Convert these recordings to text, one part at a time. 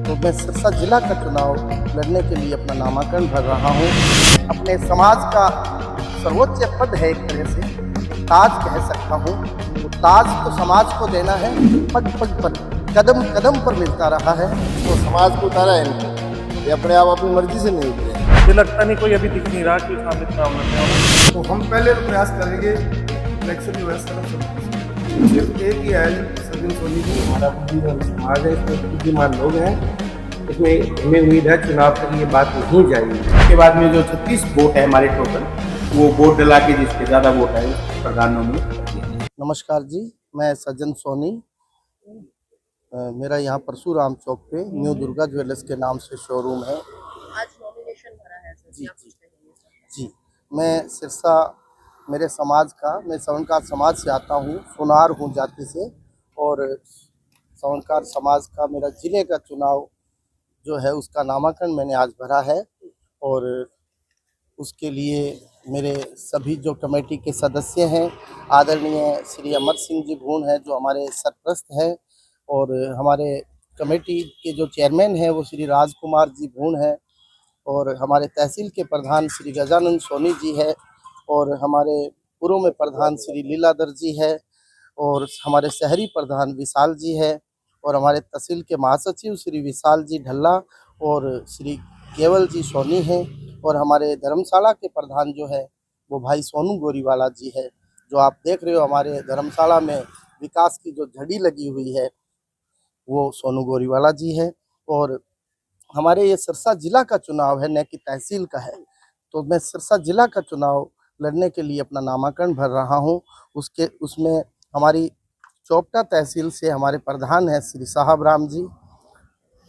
तो मैं सिरसा जिला का चुनाव लड़ने के लिए अपना नामांकन भर रहा हूँ। अपने समाज का सर्वोच्च पद है, एक तरह से ताज कह सकता हूँ। तो ताज तो समाज को देना है, पग पग पर, कदम कदम पर मिलता रहा है। तो समाज को उतारा है इनको, ये अपने आप अपनी मर्जी से नहीं उतरे। मुझे लगता नहीं कोई अभी दिख नहीं रहा कि सामने चुनाव लड़ने वाला। तो हम पहले तो प्रयास करेंगे इलेक्शन की व्यवस्था का। सिर्फ एक ही है सज्जन सोनी जी, हमारा बुद्धिमान समाज है, इसमें बुद्धिमान लोग हैं, इसमें हमें उम्मीद है चुनाव तक ये बात नहीं जाएगी। उसके बाद में जो 36 वोट है हमारे टोटल, वो वोट डला के जिसके ज़्यादा वोट है प्रधान नोमिनी। नमस्कार जी, मैं सज्जन सोनी। मेरा यहाँ परशुराम चौक पे न्यू दुर्गा ज्वेलर्स के नाम से शोरूम है। आज नॉमिनेशन भरा है सर, जी क्या कुछ कहेंगे? जी, मैं सिरसा, मेरे समाज का, मैं सवनकार समाज से आता हूँ, सुनार हूँ जाति से। और सवनकार समाज का मेरा जिले का चुनाव जो है उसका नामांकन मैंने आज भरा है। और उसके लिए मेरे सभी जो कमेटी के सदस्य हैं, आदरणीय श्री अमर सिंह जी भून है जो हमारे सरप्रस्त हैं, और हमारे कमेटी के जो चेयरमैन हैं वो श्री राजकुमार जी भून हैं, और हमारे तहसील के प्रधान श्री गजानंद सोनी जी है, और हमारे पूर्व में प्रधान श्री लीलाधर जी है, और हमारे शहरी प्रधान विशाल जी है, और हमारे तहसील के महासचिव श्री विशाल जी ढल्ला और श्री केवल जी सोनी हैं, और हमारे धर्मशाला के प्रधान जो है वो भाई सोनू गोरीवाला जी है। जो आप देख रहे हो हमारे धर्मशाला में विकास की जो झड़ी लगी हुई है वो सोनू गोरीवाला जी है। और हमारे ये सिरसा जिला का चुनाव है, न कि तहसील का है। तो मैं सिरसा जिला का चुनाव लड़ने के लिए अपना नामांकन भर रहा हूँ। उसमें हमारी चौपटा तहसील से हमारे प्रधान हैं श्री साहब राम जी,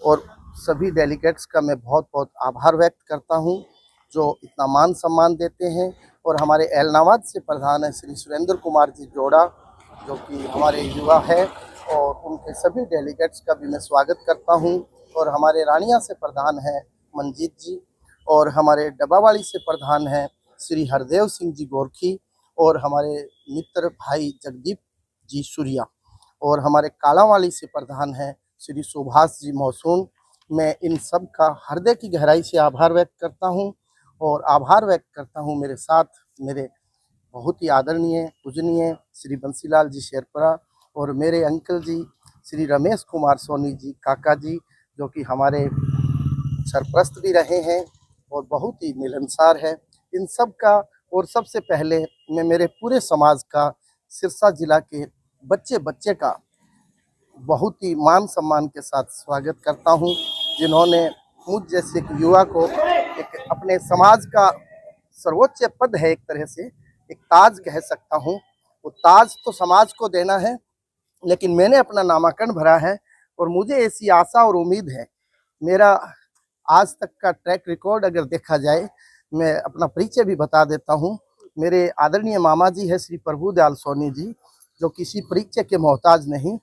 और सभी डेलीगेट्स का मैं बहुत बहुत आभार व्यक्त करता हूँ जो इतना मान सम्मान देते हैं। और हमारे एलनाबाद से प्रधान है श्री सुरेंद्र कुमार जी जोड़ा, जो कि हमारे युवा है, और उनके सभी डेलीगेट्स का भी मैं स्वागत करता हूँ। और हमारे रानिया से प्रधान हैं मंजीत जी, और हमारे डब्बावाड़ी से प्रधान हैं श्री हरदेव सिंह जी गोरखी, और हमारे मित्र भाई जगदीप जी सूर्या, और हमारे कालावाली से प्रधान हैं श्री सुभाष जी मौसून। मैं इन सब का हृदय की गहराई से आभार व्यक्त करता हूं, और आभार व्यक्त करता हूं मेरे साथ मेरे बहुत ही आदरणीय पूजनीय श्री बंसीलाल जी शेरपरा, और मेरे अंकल जी श्री रमेश कुमार सोनी जी काका जी, जो कि हमारे सरप्रस्त भी रहे हैं और बहुत ही मिलनसार है। इन सब का, और सबसे पहले मैं मेरे पूरे समाज का, सिरसा जिला के बच्चे बच्चे का बहुत ही मान सम्मान के साथ स्वागत करता हूं, जिन्होंने मुझ जैसे एक युवा को एक अपने समाज का सर्वोच्च पद है, एक तरह से एक ताज कह सकता हूं। वो ताज तो समाज को देना है, लेकिन मैंने अपना नामांकन भरा है, और मुझे ऐसी आशा और उम्मीद है। मेरा आज तक का ट्रैक रिकॉर्ड अगर देखा जाए, मैं अपना परिचय भी बता देता हूं। मेरे आदरणीय मामा जी है श्री प्रभुदयाल सोनी जी, जो किसी परिचय के मोहताज नहीं,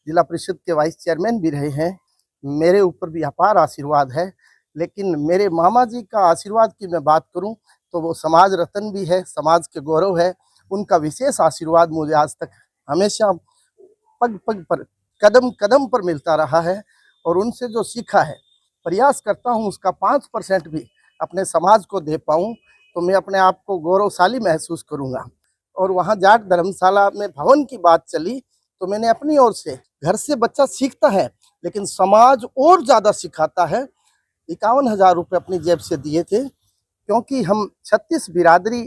जिला परिषद के वाइस चेयरमैन भी रहे हैं। मेरे ऊपर भी अपार आशीर्वाद है, लेकिन मेरे मामा जी का आशीर्वाद की मैं बात करूं तो वो समाज रत्न भी है, समाज के गौरव है। उनका विशेष आशीर्वाद मुझे आज तक हमेशा पग पग पर, कदम कदम पर मिलता रहा है, और उनसे जो सीखा है प्रयास करता हूं उसका 5% भी अपने समाज को दे पाऊं, तो मैं अपने आप को गौरवशाली महसूस करूंगा। और वहां जाट धर्मशाला में भवन की बात चली, तो मैंने अपनी ओर से, घर से बच्चा सीखता है लेकिन समाज और ज़्यादा सिखाता है। 51,000 रुपये अपनी जेब से दिए थे, क्योंकि हम 36 बिरादरी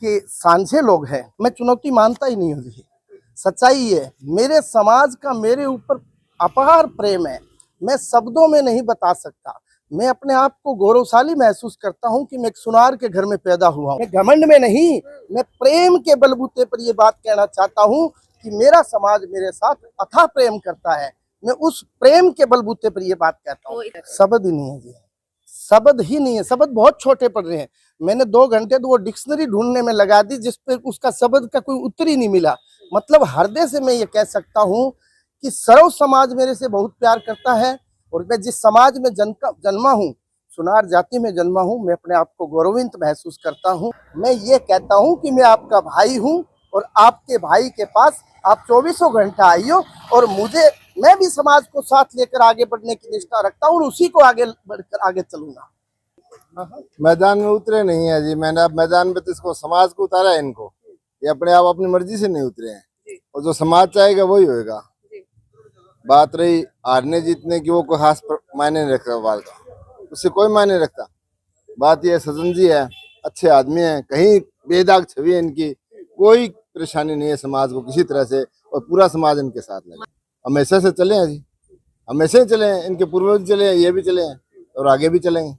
के साझे लोग हैं। मैं चुनौती मानता ही नहीं हूँ जी, सच्चाई है। मेरे समाज का मेरे ऊपर अपार प्रेम है, मैं शब्दों में नहीं बता सकता। मैं अपने आप को गौरवशाली महसूस करता हूं कि मैं एक सुनार के घर में पैदा हुआ हूं। मैं घमंड में नहीं, मैं प्रेम के बलबूते पर ये बात कहना चाहता हूं कि मेरा समाज मेरे साथ अथाह प्रेम करता है। मैं उस प्रेम के बलबूते पर ये बात कहता हूँ। शब्द ही नहीं है जी, शब्द ही नहीं है। शब्द बहुत छोटे पड़ रहे हैं। मैंने 2 घंटे तो वो डिक्शनरी ढूंढने में लगा दी, जिस पे उसका शब्द का कोई उत्तर ही नहीं मिला। मतलब हृदय से मैं ये कह सकता हूँ कि सर्व समाज मेरे से बहुत प्यार करता है, और मैं जिस समाज में जन्मा हूँ, सुनार जाति में जन्मा हूँ, मैं अपने आप को गौरवान्वित महसूस करता हूँ। मैं ये कहता हूँ कि मैं आपका भाई हूँ, और आपके भाई के पास आप 24 घंटा आइयो, और मुझे मैं भी समाज को साथ लेकर आगे बढ़ने की निष्ठा रखता हूँ और उसी को आगे बढ़कर आगे चलूंगा। मैदान में उतरे नहीं है जी, मैंने अब मैदान में तो इसको समाज को उतारा है इनको, ये अपने आप अपनी मर्जी से नहीं उतरे हैं और जो समाज चाहेगा वही होएगा। बात रही हारने जीतने की, वो कोई खास मायने नहीं रखता बात का, उससे कोई मायने नहीं रखता। बात ये सज्जन जी है, अच्छे आदमी हैं, कहीं बेदाग छवि है इनकी, कोई परेशानी नहीं है समाज को किसी तरह से, और पूरा समाज इनके साथ लगे। हमेशा से चले हैं जी, हमेशा ही चले हैं, इनके पूर्वज चले हैं, ये भी चले हैं और आगे भी चलेंगे,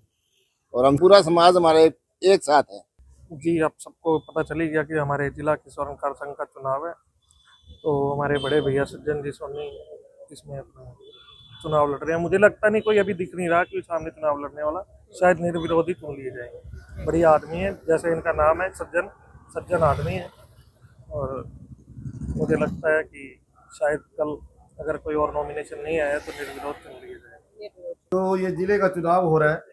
और हम पूरा समाज हमारा एक साथ है। जी, आप सबको पता चल ही गया कि हमारे जिला की स्वर्णकार संघ का चुनाव है, तो हमारे बड़े भैया सज्जन जी सोनी इसमें अपना चुनाव लड़ रहे हैं। मुझे लगता नहीं कोई अभी दिख नहीं रहा कि सामने चुनाव लड़ने वाला, शायद निर्विरोधी चुन लिए जाएंगे। बढ़िया आदमी है, जैसे इनका नाम है सज्जन आदमी है, और मुझे लगता है कि शायद कल अगर कोई और नॉमिनेशन नहीं आया तो निर्विरोध चुन लिए जाएंगे। तो ये जिले का चुनाव हो रहा है,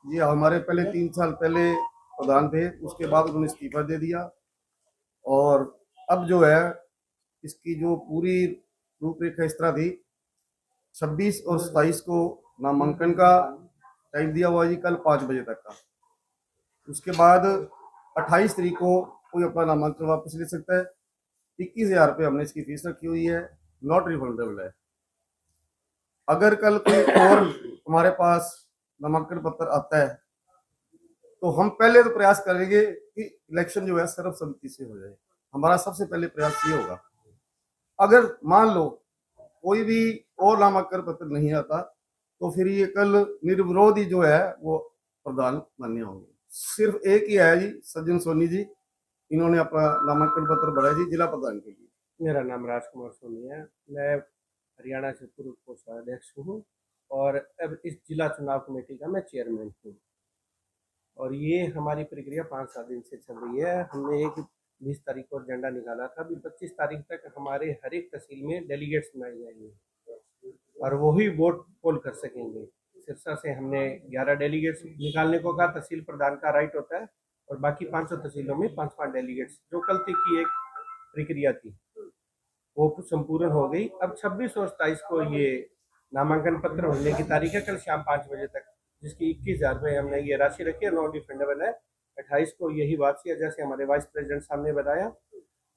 ये हमारे पहले 3 साल पहले प्रधान थे, उसके बाद उन्होंने इस्तीफा दे दिया, और अब जो है इसकी जो पूरी रूपरेखा इस तरह थी, 26 और 27 को नामांकन का टाइम दिया हुआ जी, कल 5 बजे तक का। उसके बाद 28 तारीख को कोई अपना नामांकन वापस ले सकता है। 21,000 रुपये हमने इसकी फीस रखी हुई है, नॉट रिफंडेबल है। अगर कल कोई और हमारे पास नामांकन पत्र आता है तो हम पहले तो प्रयास करेंगे कि इलेक्शन जो है सर्वसम्मति से हो जाए, हमारा सबसे पहले प्रयास ये होगा। अगर मान लो कोई भी और नामांकन पत्र नहीं आता तो फिर ये कल निर्विरोध ही जो है वो प्रधान मान्य होंगे। सिर्फ एक ही है जी, सज्जन सोनी जी, इन्होंने अपना नामांकन पत्र भरा जी जिला प्रधान के लिए। मेरा नाम राजकुमार सोनी है, मैं हरियाणा से पूर्व कोषाध्यक्ष हूँ और अब इस जिला चुनाव कमेटी का मैं चेयरमैन हूँ। और ये हमारी प्रक्रिया 5-7 दिन से चल रही है। हमने 20 तारीख को एजेंडा निकाला था, अभी 25 तारीख तक हमारे हर एक तहसील में डेलीगेट्स बनाए जाएंगे और वही वोट पोल कर सकेंगे। सिरसा से हमने 11 डेलीगेट्स निकालने को कहा, तहसील प्रधान का राइट होता है, और बाकी 500 तहसीलों में 5-5 डेलीगेट्स, जो कल तक की एक प्रक्रिया थी वो संपूर्ण हो गई। अब 26 और 27 को ये नामांकन पत्र भरने की तारीख है, कल शाम 5 बजे तक, जिसकी 21,000 रुपये हमने ये राशि रखी है, नॉन रिफंडेबल है। 28 को यही बात थी, जैसे हमारे वाइस प्रेसिडेंट साहब ने बताया,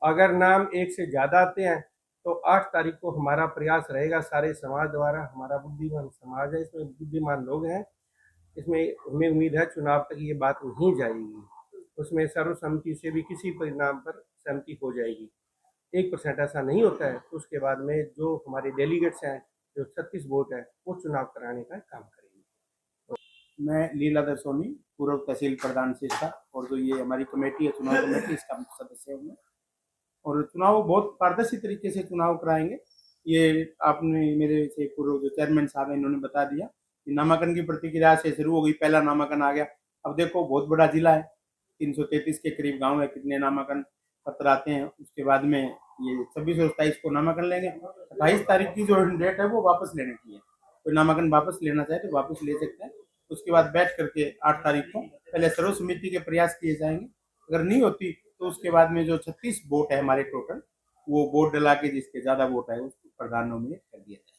अगर नाम एक से ज़्यादा आते हैं तो 8 तारीख को हमारा प्रयास रहेगा सारे समाज द्वारा। हमारा बुद्धिमान समाज है, इसमें बुद्धिमान लोग हैं, इसमें हमें उम्मीद है चुनाव तक ये बात नहीं जाएगी, उसमें सर्वसम्मति से भी किसी परिणाम पर सहमति हो जाएगी। 1% ऐसा नहीं होता है तो उसके बाद में जो हमारे डेलीगेट्स हैं, जो 36 वोट है, वो चुनाव कराने का काम करेंगे। मैं लीलाधर सोनी, पूर्व तहसील प्रधान सिरसा, और जो ये हमारी कमेटी है चुनाव कमेटी, इसका सदस्य हूँ। और चुनाव बहुत पारदर्शी तरीके से चुनाव कराएंगे। ये आपने मेरे से पूर्व जो चेयरमैन साहब हैं इन्होंने बता दिया कि नामांकन की प्रक्रिया से शुरू हो गई, पहला नामांकन आ गया। अब देखो बहुत बड़ा जिला है, 333 के करीब गाँव है, कितने नामांकन पत्र आते हैं। उसके बाद में ये 26 और 27 को नामांकन लेंगे। 28 तारीख की जो डेट है वो वापस लेने की है, कोई नामांकन वापस लेना चाहे तो वापस ले सकते हैं। उसके बाद बैठ करके 8 तारीख को पहले सर्वसम्मति के प्रयास किए जाएंगे, अगर नहीं होती तो उसके बाद में जो 36 वोट है हमारे टोटल, वो वोट डला के जिसके ज़्यादा वोट है उसको प्रधान नॉमिनेट